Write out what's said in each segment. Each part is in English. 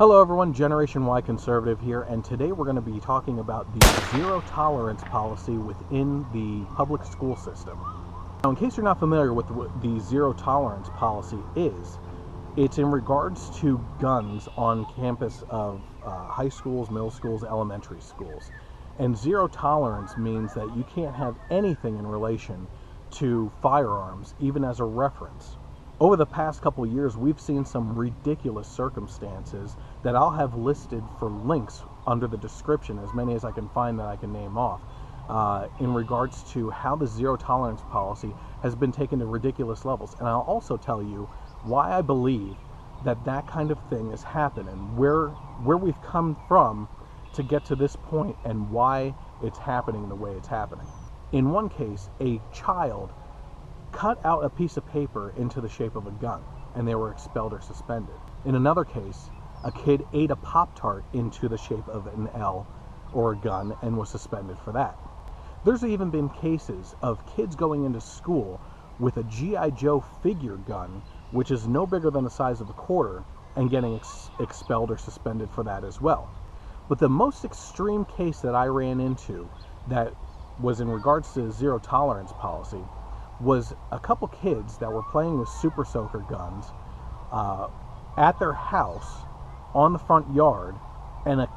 Hello everyone, Generation Y Conservative here, and today we're going to be talking about the zero tolerance policy within the public school system. Now, in case you're not familiar with what the zero tolerance policy is, it's in regards to guns on campus of high schools, middle schools, elementary schools. And zero tolerance means that you can't have anything in relation to firearms, even as a reference. Over the past couple of years, we've seen some ridiculous circumstances that I'll have listed for links under the description, as many as I can find that I can name off, in regards to how the zero tolerance policy has been taken to ridiculous levels. And I'll also tell you why I believe that that kind of thing has happened and where we've come from to get to this point and why it's happening the way it's happening. In one case, a child cut out a piece of paper into the shape of a gun, and they were expelled or suspended. In another case, a kid ate a Pop Tart into the shape of an L or a gun and was suspended for that. There's even been cases of kids going into school with a G.I. Joe figure gun, which is no bigger than the size of a quarter, and getting expelled or suspended for that as well. But the most extreme case that I ran into that was in regards to zero tolerance policy was a couple kids that were playing with super soaker guns at their house on the front yard, and a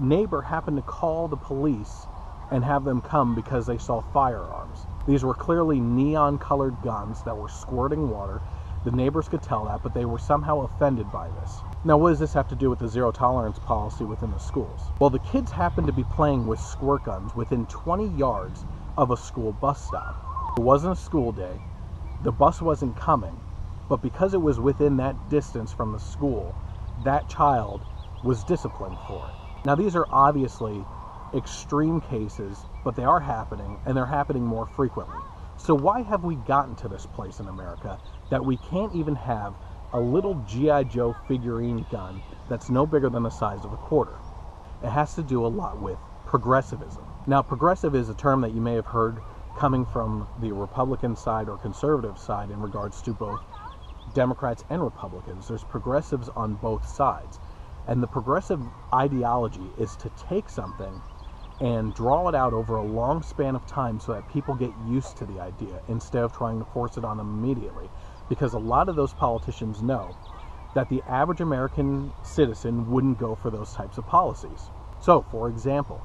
neighbor happened to call the police and have them come because they saw firearms. These were clearly neon colored guns that were squirting water. The neighbors could tell that, but they were somehow offended by this. Now, what does this have to do with the zero tolerance policy within the schools? Well, the kids happened to be playing with squirt guns within 20 yards of a school bus stop. It wasn't a school day, the bus wasn't coming, but because it was within that distance from the school, that child was disciplined for it. Now, these are obviously extreme cases, but they are happening, and they're happening more frequently. So why have we gotten to this place in America that we can't even have a little G.I. Joe figurine gun that's no bigger than the size of a quarter? It has to do a lot with progressivism. Now, progressive is a term that you may have heard coming from the Republican side or conservative side in regards to both Democrats and Republicans. There's progressives on both sides. And the progressive ideology is to take something and draw it out over a long span of time so that people get used to the idea instead of trying to force it on them immediately. Because a lot of those politicians know that the average American citizen wouldn't go for those types of policies. So, for example,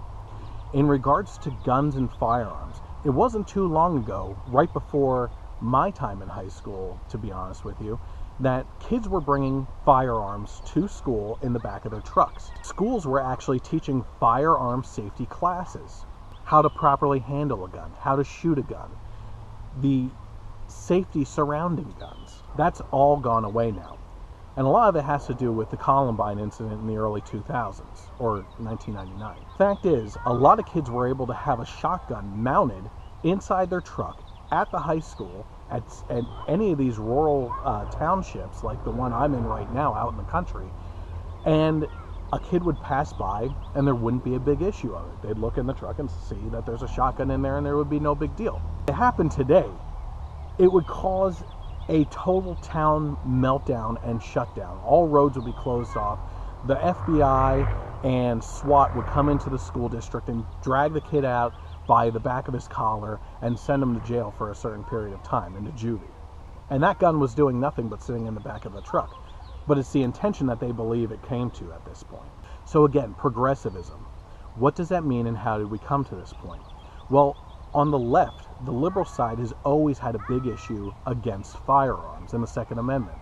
in regards to guns and firearms, it wasn't too long ago, right before my time in high school, to be honest with you, that kids were bringing firearms to school in the back of their trucks. Schools were actually teaching firearm safety classes, how to properly handle a gun, how to shoot a gun, the safety surrounding guns. That's all gone away now. And a lot of it has to do with the Columbine incident in the early 2000s, or 1999. Fact is, a lot of kids were able to have a shotgun mounted inside their truck at the high school, at any of these rural townships, like the one I'm in right now out in the country, and a kid would pass by and there wouldn't be a big issue of it. They'd look in the truck and see that there's a shotgun in there and there would be no big deal. If it happened today, it would cause a total town meltdown and shutdown. All roads would be closed off. The FBI and SWAT would come into the school district and drag the kid out by the back of his collar and send him to jail for a certain period of time, into juvie. And that gun was doing nothing but sitting in the back of the truck. But it's the intention that they believe it came to at this point. So again, progressivism. What does that mean and how did we come to this point? Well, on the left, the liberal side has always had a big issue against firearms and the Second Amendment.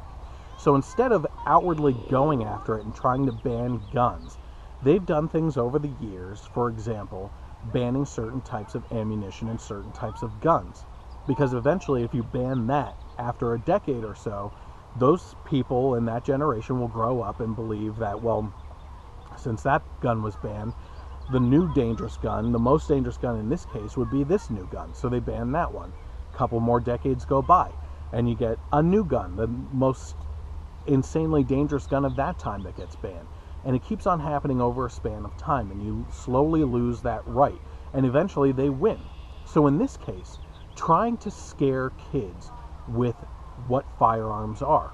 So instead of outwardly going after it and trying to ban guns, they've done things over the years, for example, banning certain types of ammunition and certain types of guns. Because eventually, if you ban that, after a decade or so, those people in that generation will grow up and believe that, well, since that gun was banned, the new dangerous gun, the most dangerous gun in this case, would be this new gun. So they ban that one. A couple more decades go by, and you get a new gun, the most insanely dangerous gun of that time that gets banned. And it keeps on happening over a span of time, and you slowly lose that right. And eventually they win. So in this case, trying to scare kids with what firearms are.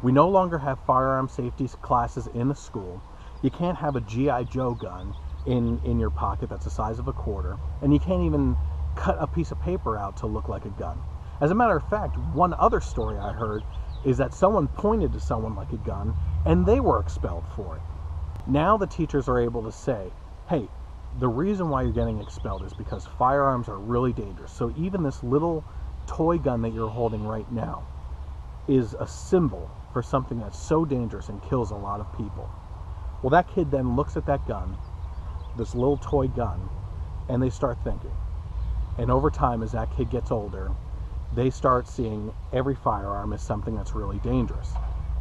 We no longer have firearm safety classes in the school. You can't have a G.I. Joe gun in your pocket that's the size of a quarter, and you can't even cut a piece of paper out to look like a gun. As a matter of fact, one other story I heard is that someone pointed to someone like a gun and they were expelled for it. Now the teachers are able to say, hey, the reason why you're getting expelled is because firearms are really dangerous. So even this little toy gun that you're holding right now is a symbol for something that's so dangerous and kills a lot of people. Well, that kid then looks at that gun, this little toy gun, and they start thinking. And over time, as that kid gets older, they start seeing every firearm as something that's really dangerous.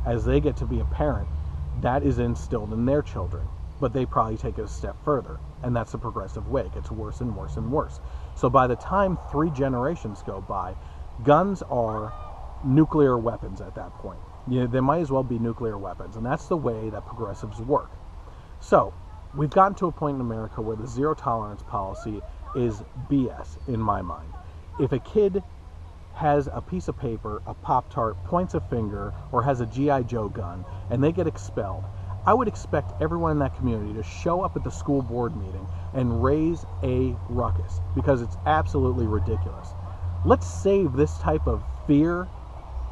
As they get to be a parent, that is instilled in their children, but they probably take it a step further, and that's a progressive way. It gets worse and worse and worse. So by the time 3 generations go by, guns are nuclear weapons at that point. They might as well be nuclear weapons, and that's the way that progressives work. So we've gotten to a point in America where the zero tolerance policy is BS in my mind. If a kid has a piece of paper, a Pop Tart, points a finger, or has a G.I. Joe gun, and they get expelled, I would expect everyone in that community to show up at the school board meeting and raise a ruckus, because it's absolutely ridiculous. Let's save this type of fear,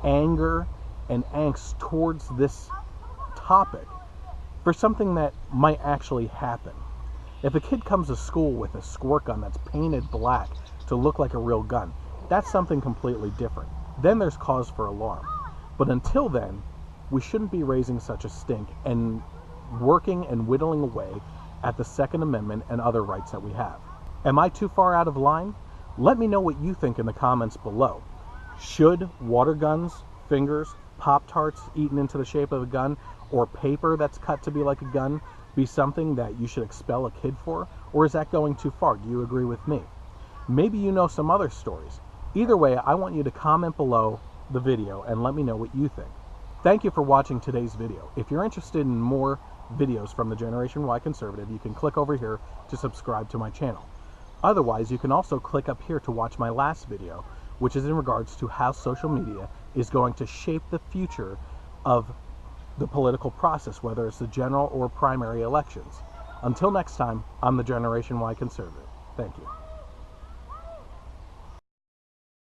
anger, and angst towards this topic for something that might actually happen. If a kid comes to school with a squirt gun that's painted black to look like a real gun, that's something completely different. Then there's cause for alarm. But until then, we shouldn't be raising such a stink and working and whittling away at the Second Amendment and other rights that we have. Am I too far out of line? Let me know what you think in the comments below. Should water guns, fingers, Pop-Tarts eaten into the shape of a gun, or paper that's cut to be like a gun be something that you should expel a kid for? Or is that going too far? Do you agree with me? Maybe you know some other stories. Either way, I want you to comment below the video and let me know what you think. Thank you for watching today's video. If you're interested in more videos from the Generation Y Conservative, you can click over here to subscribe to my channel. Otherwise, you can also click up here to watch my last video, which is in regards to how social media is going to shape the future of the political process, whether it's the general or primary elections. Until next time, I'm the Generation Y Conservative. Thank you.